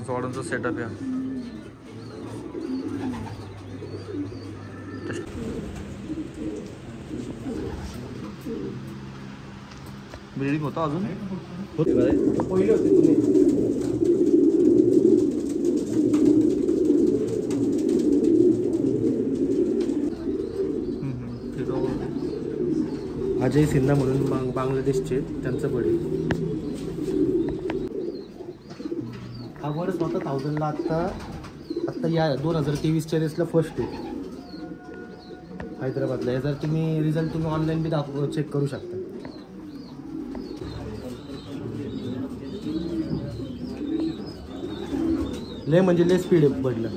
जॉर्डनचा setup आहे. Breeding होता अजून पहिले होते तुम्ही. अजय सिन्हा म्हणून बांगलादेशचे, त्यांचं बळी. हा वर स्वतः 1000ला आत्ता या 2023च्या रेसला फर्स्ट आहे हैदराबादला. जर तुम्ही रिझल्ट तुम्ही ऑनलाईन बी चेक करू शकता. लय म्हणजे लय स्पीड आहे बडला.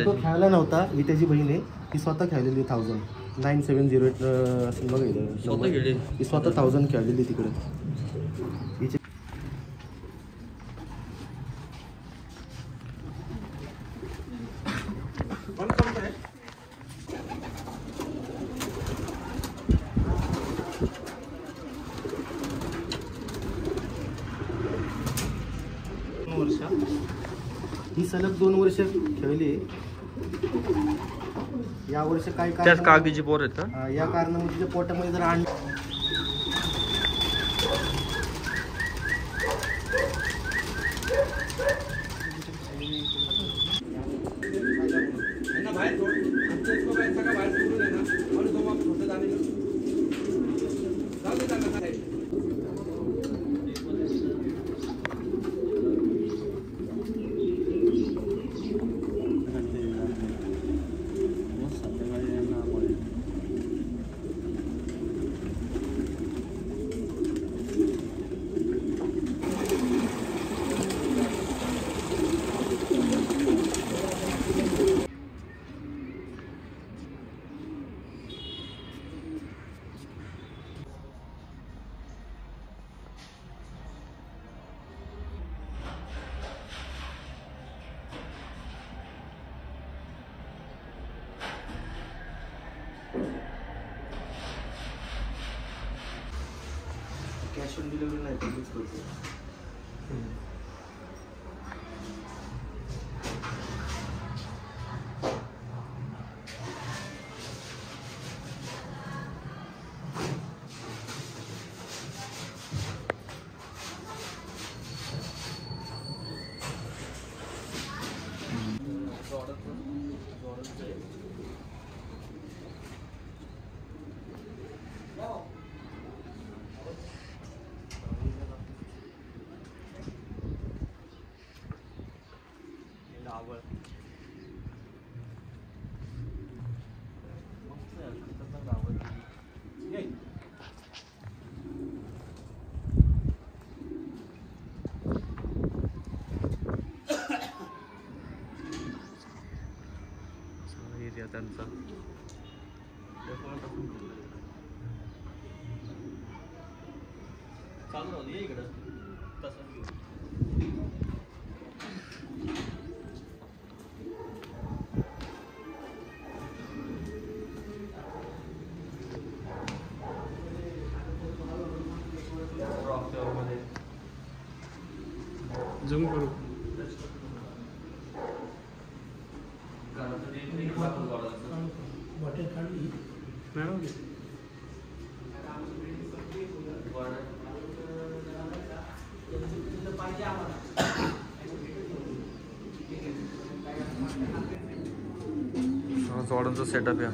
तो खेळायला नव्हता, ही त्याची बहीण आहे, ती स्वतः खेळलेली 9708 असं बघायला. ती स्वतः 1000 खेळलेली तिकडे. ही सलग 2 वर्ष खेळली. या वर्ष काय त्याच कागदीची पोर आहेत का? या कारणामुळे तिच्या पोटामध्ये जर अंड कॅश ऑन डिलिव्हरी नाही तुम्हीच करतो. त्यांचा चालू राहू दे इकडं तसं झूम करू. बॉटल काढली नाही जॉर्डनचा सेटअप आहे.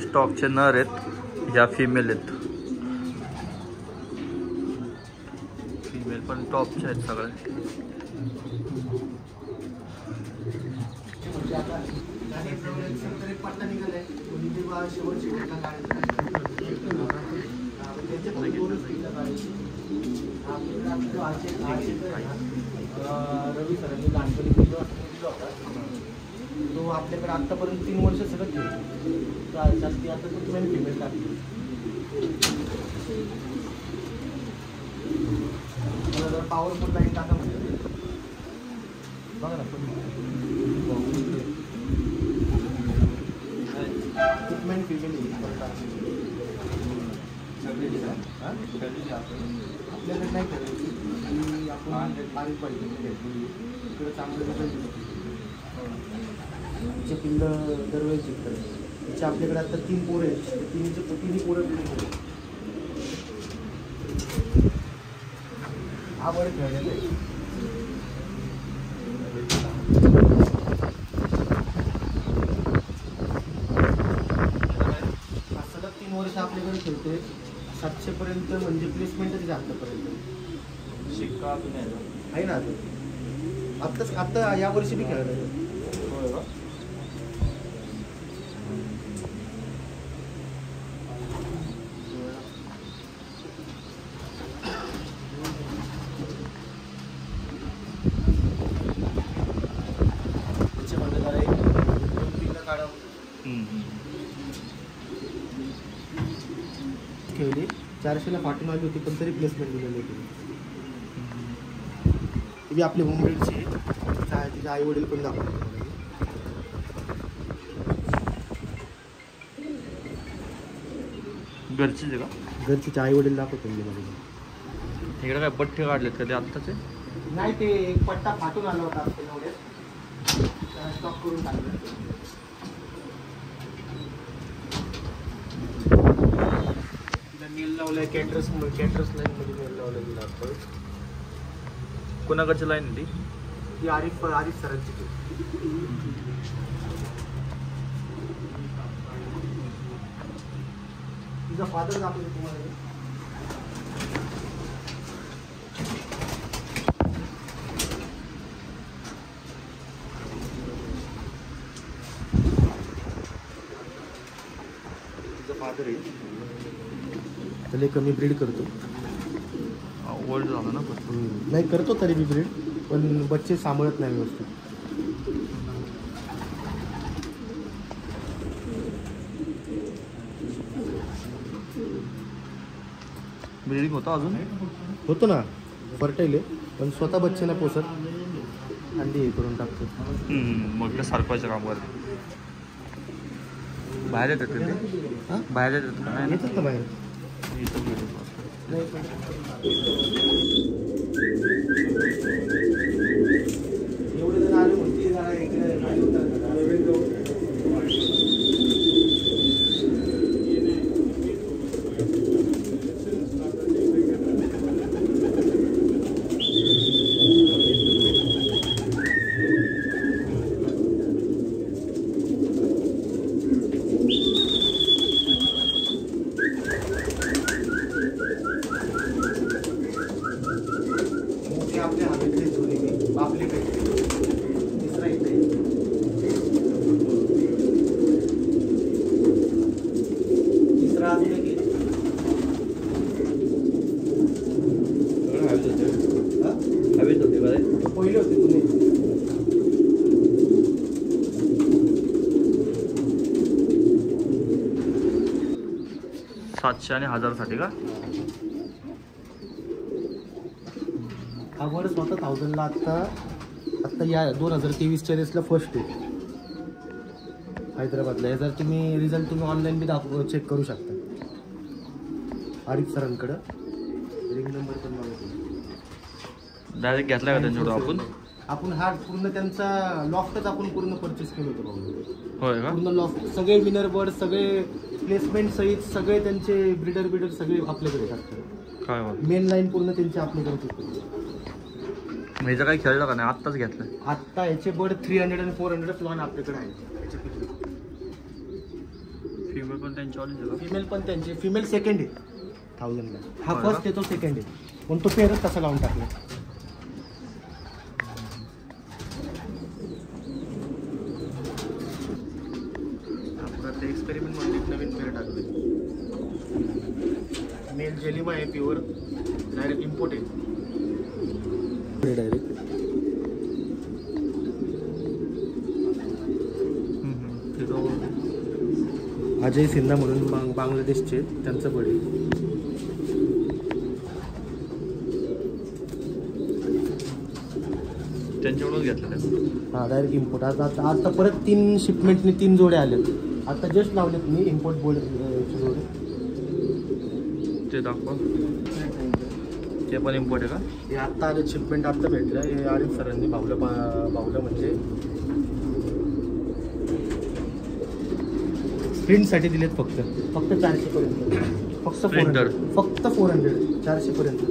स्टॉकचे नर आहेत, ह्या फिमेल आहेत. फिमेल पण टॉपचे आहेत सगळे. रवी सरांनी लहानपणी दिला होता तो आपल्याकडे आतापर्यंत 3 वर्ष सगळं खेळतो. जास्ती आता तो मेन फिमेल टाकतो. मला जर पॉवरफुल लाईन टाका म्हणजे बघा ना. प्लेसमेंट फिमेल आपल्याकडे नाही करायची आणि आपण पाणी पाहिजे इकडे चांगलं तिचे पिल्लं दरवेळेस जिंकतात. तिचे आपल्याकडे आता 3 पोरं आहेत. तिन्ही पोरं आवड खेळण्यात आहे. सलग 3 वर्ष आपल्याकडे खेळते. 700 पर्यंत म्हणजे प्लेसमेंटच आहे आतापर्यंत. शिक्का आहे ना आता या वर्षी बी खेळायला खेळली. 400ला फाटून आली होती पण तरी प्लेसमेंट दिलेली होती. ती आपली मुंबईची तिचे आई वडील पण दाखवले. घरचीच आहे का? घरचे आई वडील दाखवतो इकडे काय पठ्ठे काढलेत का ते आत्ताचे? नाही, ते एक पट्टा फाटून आला होता स्टॉक करून टाकलं. तिला नेल लावलाय कॅटरस लाईन मध्ये नेल लावलाय तिला. कोणाकडची लाईन ती? ती आरिफ सरांची. तिचा फादर दाखवतो तुम्हाला. फादर आहे त्याला कमी ब्रीड करतो. ओल्ड झालं ना पण. नाही करतो तरी बी ब्रीड, पण बच्चे सांभाळत नाही व्यवस्थित. ब्रीडिंग होतं अजून? होतो ना, फर्टाईल आहे पण स्वतः बच्चे नाही पोसत. अंडी हे करून टाकतो. मग ते सारखवायचं काम करते. बाहेर येतात ते? हां बाहेर येतात का? नाही येतात ना बाहेर. एवढे जण आले म्हणते जरा इकडे आपल्या हवेतले दोन्ही आपले काही तिसरा इथे तिसरा अजून एक हवेत होते बरं. पहिले होते तुम्ही. 700 आणि 1000साठी का? हा वर स्वतः 1000ला आत्ता या 2023च्या रेसला फर्स्ट आहे हैदराबादला. जर तुम्ही रिझल्ट तुम्ही ऑनलाईन बी चेक करू शकता. आरिफ सरांकडं रिंग नंबर पण मागवतो. डायरेक्ट घेतला का त्यांच्याकडून आपण हा पूर्ण त्यांचा लॉफ्टच आपण पूर्ण परचेस केलं होतं. होय का? पूर्ण लॉफ्ट सगळे विनर बर्ड सगळे प्लेसमेंट सहित सगळे त्यांचे ब्रीडर सगळे आपल्याकडे टाकतात. काय मेन लाईन पूर्ण त्यांची आपल्याकडे होती. ह्याचं काही खेळलं का नाही? आत्ताच घेतलं. आत्ता याचे बर्ड 300 आणि 400 लॉन आपल्याकडे आहे. फिमेल पण त्यांच्यावालीच. फिमेल पण त्यांचे. फिमेल सेकंड आहे 1000ला. हा फर्स्ट आहे तो सेकंड आहे पण तो पेरच तसा लावून टाकला. आपण एक्सपेरिमेंट मध्ये नवीन पेर टाकले. मेल जेलिमा आहे प्युअर डायरेक्ट इम्पोर्ट आहे. डायरेक्ट अजय सिन्हा म्हणून बांगलादेशचे त्यांचं बडे. त्यांच्याकडूनच घेतलं. हां डायरेक्ट इम्पोर्ट. आता परत 3 शिपमेंटने 3 जोडे आले. आता जस्ट लावले तुम्ही इम्पोर्ट बोर्ड जोडे. ते दाखवा. ते पण इम्पोर्ट आहे का? हे आत्ता आले शिपमेंट आत्ता भेटलं. हे आरिफ सरांनी भावलं म्हणजे प्रिंटसाठी दिलेत फक्त 400 पर्यंत. फक्त 400. फक्त 400 400 पर्यंत.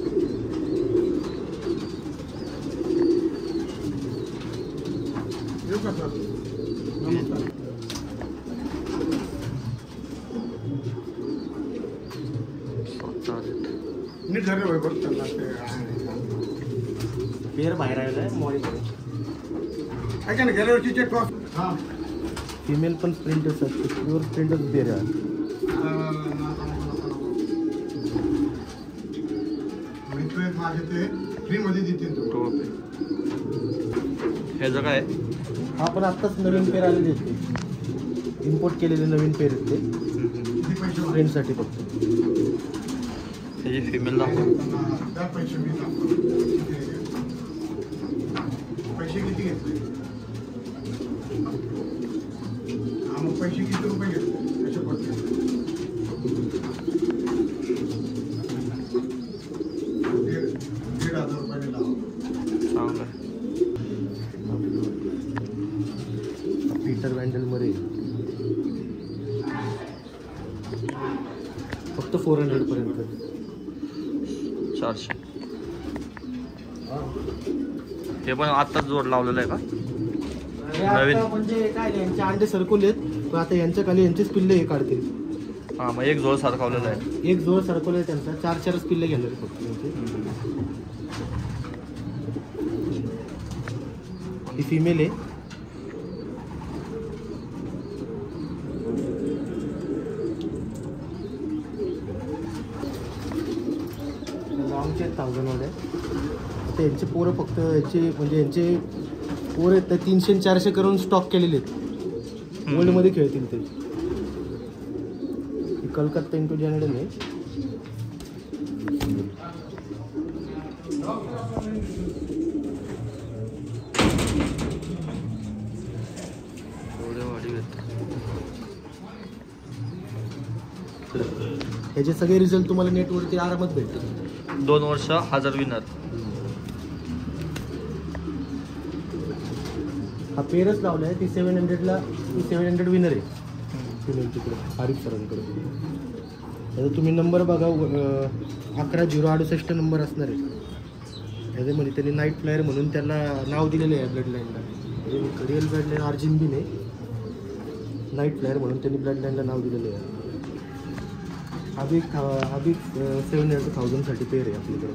पेर बाहेर आलेला आहे मॉनिटर. गेल्यावरची चेक कॉस्ट. हां फिमेल पण प्रिंटर्स असते. प्युअर प्रिंटर्स पेर आहे. माझे ते फ्रीमध्ये देतील. ह्याचं काय? हा पण आत्ताच नवीन पेर आलेले आहेत. इम्पोर्ट केलेले नवीन पेर आहेत ते प्रिंटसाठी फक्त. त्याची फिमेल दाखवा. पैसे मी पैसे किती घेतले? हा मग पैसे किती रुपये घेतले? कसे पडते? 1,500 रुपये लावा. चांगलं आहे. पीटर वॅन्डलमध्ये फक्त 400 पर्यंत. 400. हे पण आत्ताच जोड लावलेलं आहे का? नवीन म्हणजे काय यांचे अंडे सरकवलेत पण आता यांच्या खाली यांचेच पिल्ले हे काढतील. हां मग एक जोड सारखवलेला आहे. एक जोड सरकवले त्यांचा 4-4 पिल्ले घेणार फक्त त्यांचे. ही फिमेल आहे. लॉंगचे 1000 मध्ये. आता यांचे पोरं फक्त याचे म्हणजे यांचे पोरं आहेत तर 300-400 करून स्टॉक केलेले आहेत. वर्ल्डमध्ये खेळतील ते. कलकत्ता इंटू जनरल आहे. ह्याचे सगळे रिझल्ट तुम्हाला नेटवरती आरामात भेटतील. 2 वर्ष 1000 विनर. हा पेरच लावला आहे. ती 700ला 700 विनर आहे फिमेल तिकडे आरिफ सरांकडे. आता तुम्ही नंबर बघा 11068 नंबर असणार आहे. ह्याच्यामध्ये त्यांनी नाईट फ्लायर म्हणून त्याला नाव दिलेलं आहे ब्लड लाईनला. रिअल ब्लड लाईन अर्जिन बी नाही. नाईट फ्लायर म्हणून त्यांनी ब्लड लाईनला नाव दिलेलं आहे. हा बी 700,000 साठी पेर आहे आपल्याकडे.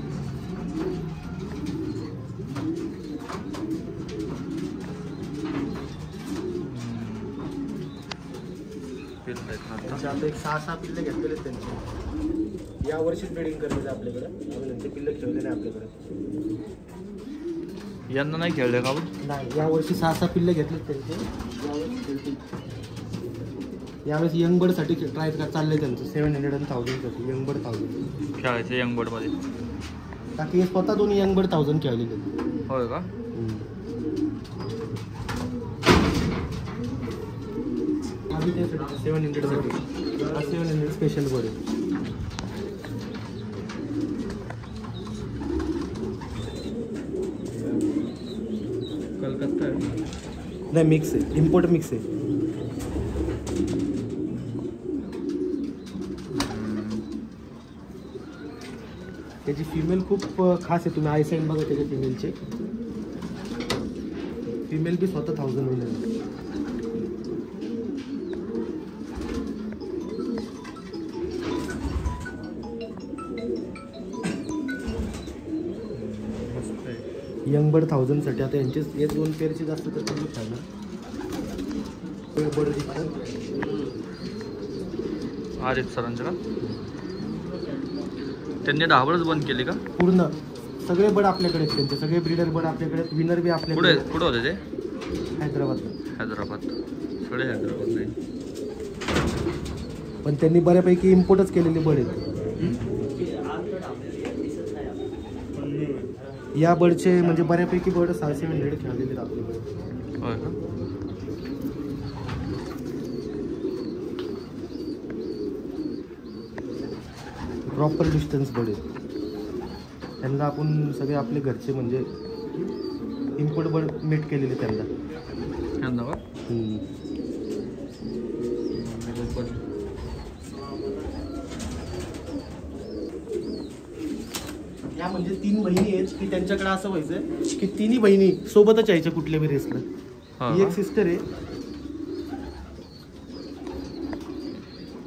आता एक 6-6 पिल्ले घेतलेले आहेत त्यांचे. या वर्षीच ब्रीडिंग करलेलं आहे आपल्याकडे. अजून त्यांचे पिल्ले ठेवलेले आहे आपल्याकडे. यांना नाही खेळले का? नाही या वर्षी 6-6 पिल्ले घेतलेत त्यांचे. यावेळेस यंगबर्डसाठी ट्राय चाललंय त्यांचं. 700 आणि 1000 साठी यंगबर्ड 1000 खेळायचं यंगबर्डमध्ये. बाकी हे स्वतः दोन्ही यंगबर्ड 1000 खेळलेले आहेत. होय का? आम्ही ते 700 साठी 700 स्पेशल बर्ड आहे. कलकत्ता आहे. नाही मिक्स आहे. इम्पोर्ट मिक्स आहे. त्याची फिमेल खूप खास आहे. तुम्ही आयसाईन बघा त्याच्या फिमेलचे. फिमेल बी स्वतः 1000 विनर आहे. यंगबर्ड 1000 साठी आता यांचे हे 2 पेअरचे जास्त तर तुम्ही खायला बर्ड दिसतात. आरिफ सरांचं का? त्यांनी 10 वर्ष बंद केली का? पूर्ण सगळे बर्ड आपल्याकडे आहेत. त्यांचे सगळे ब्रीडर बर्ड आपल्याकडे. विनर बी आपल्याकडे. कुठे होते ते? हैदराबाद. सगळे हैदराबाद नाही. पण त्यांनी बऱ्यापैकी इम्पोर्टच केलेले बर्ड आहेत. या बर्डचे म्हणजे बऱ्यापैकी बर्ड 700 खेळलेले आहेत आपल्याकडे. होय का? प्रॉपर डिस्टन्स बर्ड आहेत. त्यांना आपण सगळे आपले घरचे म्हणजे इम्पोर्ट बर्ड मेट केलेले त्यांना. यांना का? या म्हणजे 3 बहिणी आहेत की त्यांच्याकडे असं व्हायचं की तिन्ही बहिणी सोबतच यायच्या कुठल्या बी रेसला. हा ही एक का? सिस्टर आहे.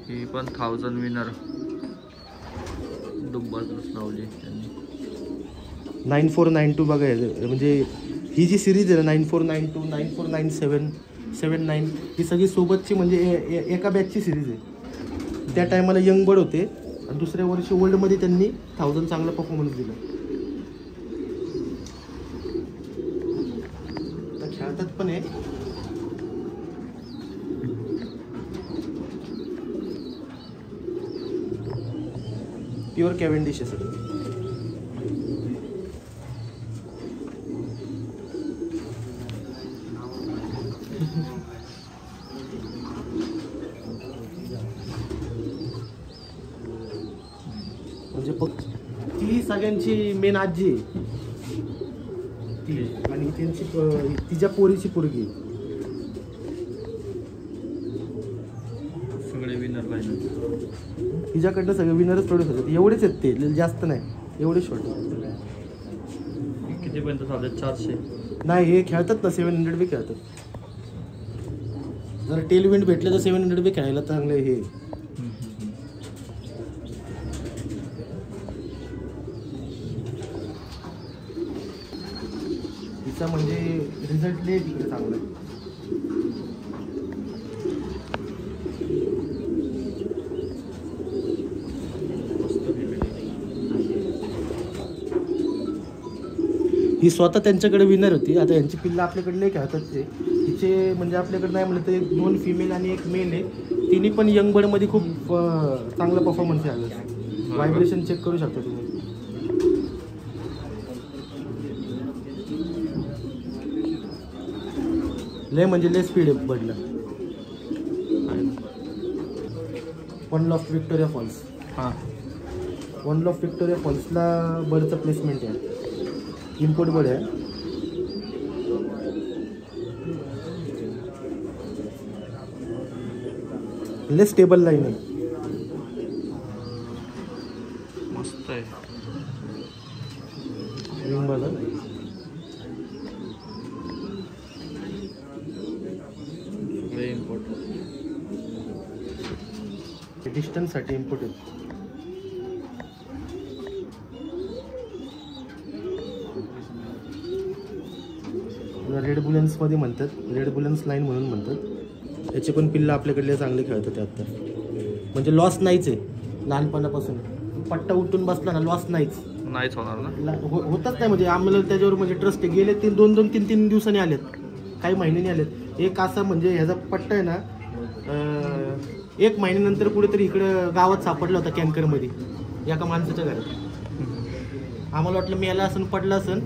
ही पण 1000 विनर दुब्बातच लावली त्यांनी. 9492 बघा हे म्हणजे ही जी सिरीज आहे ना 9492 9497 79 ही सगळी सोबतची म्हणजे एका बॅचची सिरीज आहे. त्या टायमाला यंग बर्ड होते आणि दुसऱ्या वर्षी ओल्डमध्ये त्यांनी 1000 चांगला परफॉर्मन्स दिला. तर खेळतात पण आहे. प्युअर कॅव्हेंडिश आहे सगळं. म्हणजे ती सगळ्यांची मेन आजी आहे ती आणि त्यांची तिच्या पोरीची पोरगी. सगळे विनर पाहिजे. तिच्याकडनं सगळे विनरच थोडेच होते. एवढेच आहेत ते, जास्त नाही, एवढे शॉर्ट. कितीपर्यंत चालले? 400 नाही हे खेळतात ना 700 बी खेळतात. जर टेल विंड भेटले तर 700 बी खेळायला चांगले हे. तिचा म्हणजे रिझल्ट लय तिकडे चांगला आहे. ही स्वतः त्यांच्याकडे विनर होती. आता यांची पिल्लं आपल्याकडे नाही खेळतात ते. तिचे म्हणजे आपल्याकडे नाही म्हणलं तर 2 फिमेल आणि 1 मेल आहे. तिने पण यंग बर्डमध्ये खूप चांगला परफॉर्मन्स आहे. व्हायब्रेशन चेक करू शकता तुम्ही. लय म्हणजे लय स्पीड आहे बर्डला. One of Victoria Falls. हां वन ऑफ विक्टोरिया फॉल्सला बर्डचं प्लेसमेंट आहे. इम्पोर्ट बर्ड आहे. लय स्टेबल लाईन आहे. मस्त आहे. विंग बघा. सगळे इम्पोर्ट. डिस्टन्ससाठी इम्पोर्ट आहे. रेड बुलन्समध्ये म्हणतात, रेड बुलन्स लाईन म्हणून म्हणतात. याचे पण पिल्लं आपल्याकडले चांगले खेळतात आता. म्हणजे लॉस नाहीच आहे लहानपणापासून. पट्टा उठून बसला ना लॉस नाहीच होणार ना. होतच नाही. म्हणजे आम्हाला त्याच्यावर म्हणजे ट्रस्ट आहे. गेले 2-3 दिवसांनी आलेत, काही महिन्यांनी आलेत. एक असा म्हणजे ह्याचा पट्टा आहे ना 1 महिन्यानंतर कुठेतरी इकडं गावात सापडला होता कॅन्करमध्ये एका माणसाच्या घरात. आम्हाला वाटलं मी याला असं पडलं असन.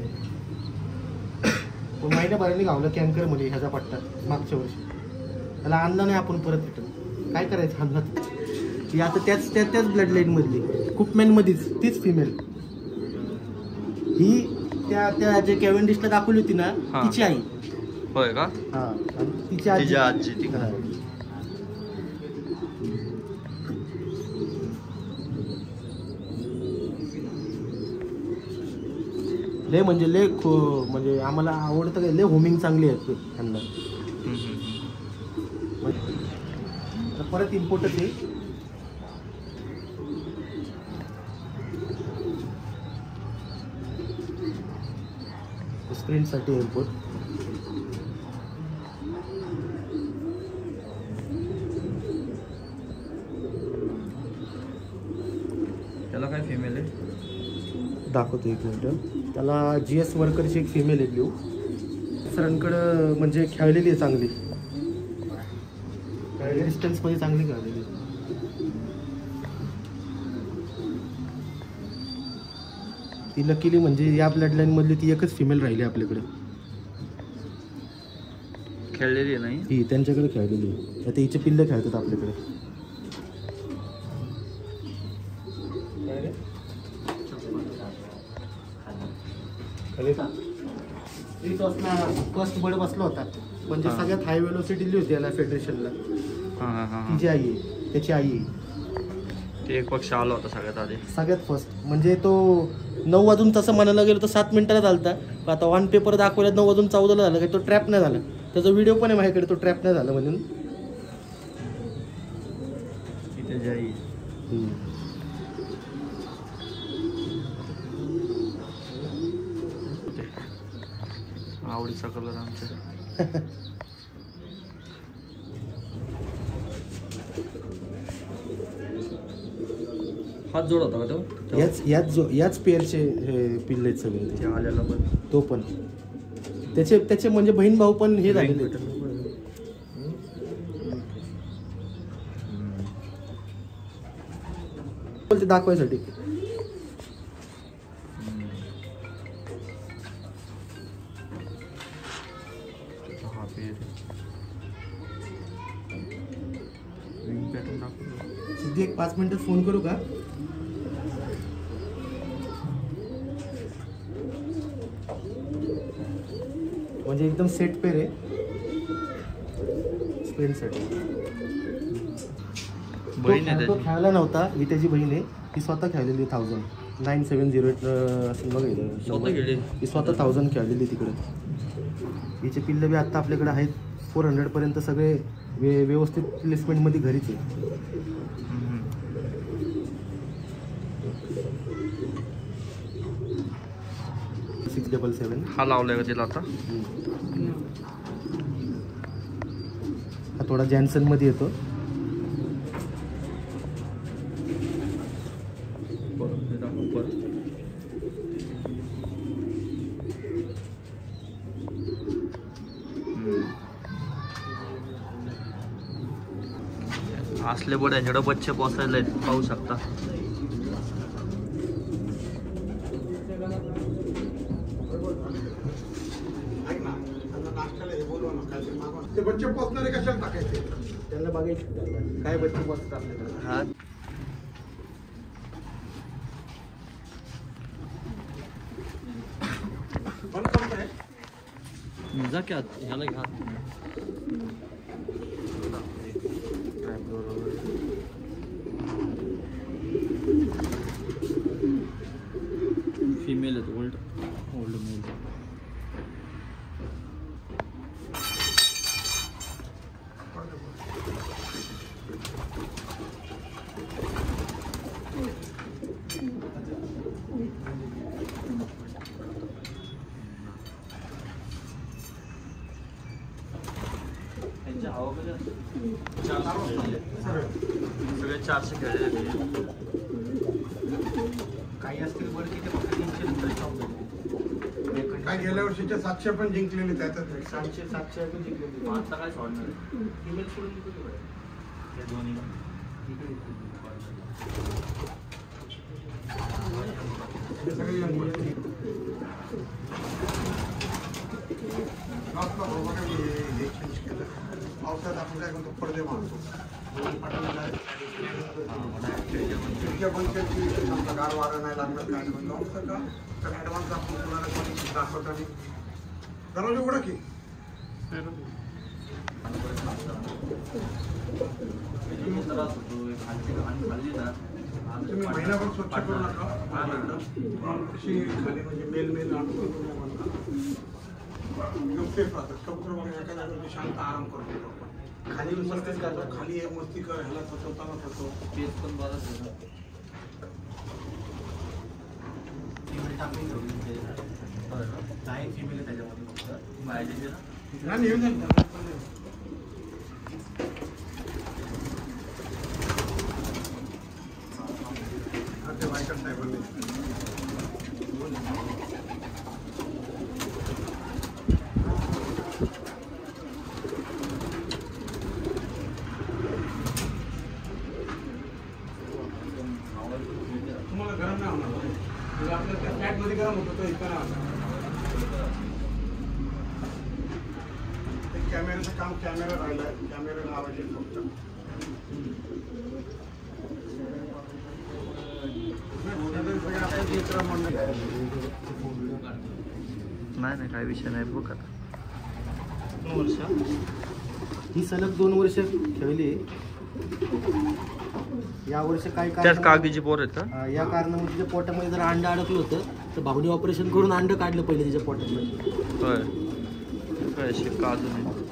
महिन्याभराने गावलं कॅन्करमध्ये ह्याचा पट्टा मागच्या वर्षी. त्याला आणला नाही आपण परत रिटर्न. काय करायचं आणला ती आता त्याच ब्लड लाईनमधली कुपमॅनमध्येच तीच फिमेल. ही त्या जे कॅव्हेंडिशला दाखवली होती ना तिची आई. होय का? हा तिची आजी ती का? लय म्हणजे लय म्हणजे आम्हाला आवडतं काय लय होमिंग चांगली आहे त्यांना. परत इम्पोर्टच आहे. स्क्रीनसाठी इम्पोर्ट. त्याला काय फिमेल आहे? दाखवतो 1 मिनिट. त्याला GS वर्करची एक फिमेल आहे ब्ल्यू. सरांकडं म्हणजे खेळलेली आहे चांगली. डिस्टन्समध्ये चांगली खेळलेली. ती लकीली म्हणजे या ब्लड लाईन मधली ती एकच फिमेल राहिली आपल्याकडे. खेळलेली नाही ही त्यांच्याकडे खेळलेली. आता हिचे पिल्लं खेळतात आपल्याकडे. फर्स्ट बड बसला होता म्हणजे सगळ्यात हाय वेलोसिटी दिली होती याला फेडरेशनला. ती जी आई आहे त्याची आई आहे. ते एक पक्ष आला होता सगळ्यात आधी. सगळ्यात फर्स्ट म्हणजे तो 9 वाजून तसं म्हणायला गेलो तर 7 मिनिटाला झालता. पण आता ऑन पेपर दाखवल्यात 9 वाजून 14ला झालं काही तो ट्रॅप नाही झाला. त्याचा व्हिडिओ पण आहे माझ्याकडे तो ट्रॅप नाही झाला म्हणून. त्याची आई. आवडीचा कलर आमच्या. हात जोड होता का तो? याच पेअरचे पिल्ले आहेत सगळे ते आलेला पण. तो पण त्याचे म्हणजे बहीण भाऊ पण हे झालेले आहेत. ते दाखवायसाठी. हा पेर रिंग पॅटर्न दाखवतो. सिद्धी एक 5 मिनिटात फोन करू का? म्हणजे एकदम सेट पेर आहे स्प्रिंटसाठी. बहीण आहे तो त्याची. खेळायला नव्हता. ही त्याची बहीण आहे. ती स्वतः खेळलेली 1000-9708 असं बघा स्वतः खेळली. ही स्वतः 1000 खेळलेली तिकडे. हिचे पिल्ले बी आत्ता आपल्याकडे आहेत 400 पर्यंत सगळे व्यवस्थित प्लेसमेंटमध्ये घरीच आहे. 677. हा लावलाय का तिला आता? हा थोडा जॅन्सन मध्ये येतो. असले बड यांच्याकडे बच्चे पोसायला आहेत, पाहू शकता. ते बच्चे पोचणारे कशाला टाकायचे? त्यांना बघायचं काय बच्चे पोचतात आपल्याकडे. हा जा की आत, ह्याला घ्या. फीमेल आहेत, ओल्ड मेल. सगळे 400 खेळलेले. काही असतील बरं की ते फक्त 300 काय गेल्या वर्षीच्या 700 पण जिंकलेले त्यातच 700 पण जिंकले. आता काय सोडणार फिमेल सोडून जिंकले बरं. हे दोन्ही ते सगळे young boys. Last ला बाबा काय हे change केलं. पावसात आपण काय करतो पडदे मारतो. खिडक्या बंद केली की समजा गार वारा नाही लागणार काय नाही म्हणतो का तर ॲडव्हान्स आपण कोणाला कोणी दाखवताना दरवाजा उघडा की. तुम्ही महिनाभर स्वच्छ करू नका. कशी खाली म्हणजे मेल आणून एकदम सेफ राहतात. कबूतर वगैरे एखाद्या वेळी शांत आराम करतो. खाली मस्तीच करतो. खाली मस्ती कर ह्याला फसवताना फसव. तेच पण बरंच आहे ना. नाही फिमेल त्याच्यामध्ये फक्त बाहेरचे ना नाही येऊन जाईल. ते बायकट साहेबांनी तुम्हाला गरम नाही होणार. आपल्या त्या फ्लॅट मध्ये गरम होतं तो इतका नाही होणार. कॅमेऱ्याचं काम कॅमेरा राहिलाय. कॅमेरा लावायचे फक्त. आपल्या मित्र म्हणणं नाही नाही, काय विषय नाही. बघ आता 2 वर्ष ही सलग 2 वर्ष ठेवली. या वर्ष काय त्याच कागदीची पोर आहेत का? या कारणामुळे तिच्या पोटामध्ये जर अंड अडकलं होतं तर भावनी ऑपरेशन करून अंड काढलं पहिले तिच्या पोटामध्ये. होय, काय शिक्का अजून आहे.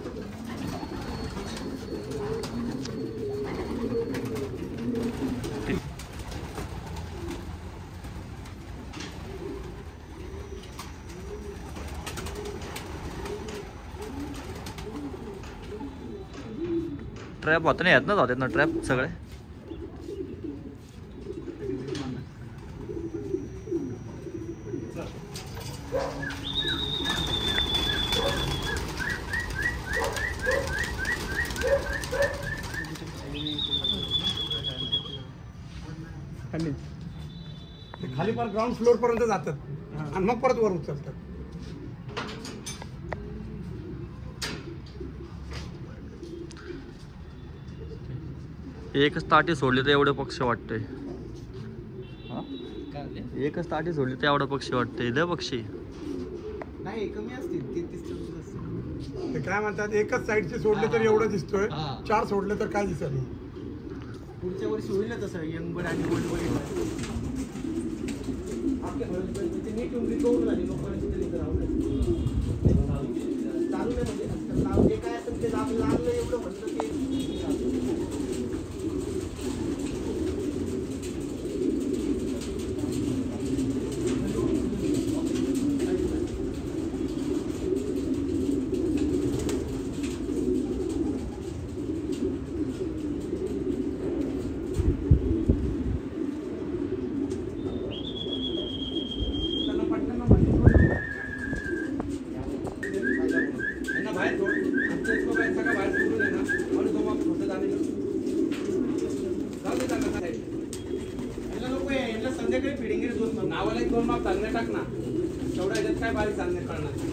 ट्रॅप होता नाही येत ना, जातात ना ट्रॅप सगळे. ते खाली पण ग्राउंड फ्लोर पर्यंत जातात आणि मग परत वर उचलतात. एकच ताटी सोडली तर एवढे पक्षी वाटते. एकच ताटी सोडली तर एवढं पक्षी वाटते. लय पक्षी नाही, कमी असतील 33-34. ते काय म्हणतात, एकच साईडचे सोडले तर एवढं दिसतोय, 4 सोडले तर काय दिसत नाही. पुढच्या वर्षी होईल ना तसं यंग बर्ड आणि ओल्ड बर्ड. नीट रिकवर झाली लोकांची चालू नाही म्हणजे जे काय असेल ते लागलं एवढं म्हणलं की संध्याकाळी फिडिंग नावाला 1-2 माप चालणे टाक ना. तेवढ्या ह्याच्यात काय बारीक चालणे कळणार.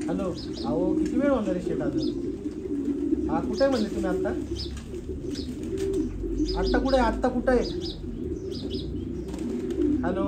हॅलो, अहो किती वेळ होणार आहे शेट अजून? हा कुठे आहे म्हणले तुम्ही आत्ता? आत्ता कुठे आहे? आत्ता कुठे आहे? हॅलो,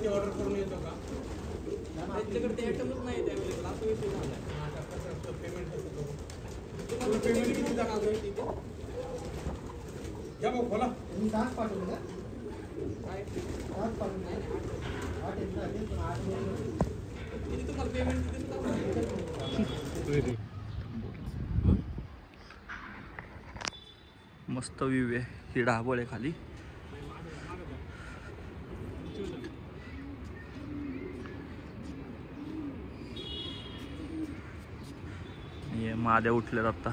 ऑर्डर करून येतो का? त्यांच्याकडे ते आयटमच नाही त्यावेळेस लास्ट विषय झाला पेमेंट कसं करू? तुम्हाला पेमेंट किती जाणार आहे तिथे? या भाऊ बोला. तुम्ही तास पाठवले का? काय तास पाठवले. 8 एकदा आहे, पण 8 महिने. किती तुम्हाला पेमेंट किती देतात? मस्त व्ह्यू आहे ही ढाबळ आहे खाली. हे महादेव उठलेत आता.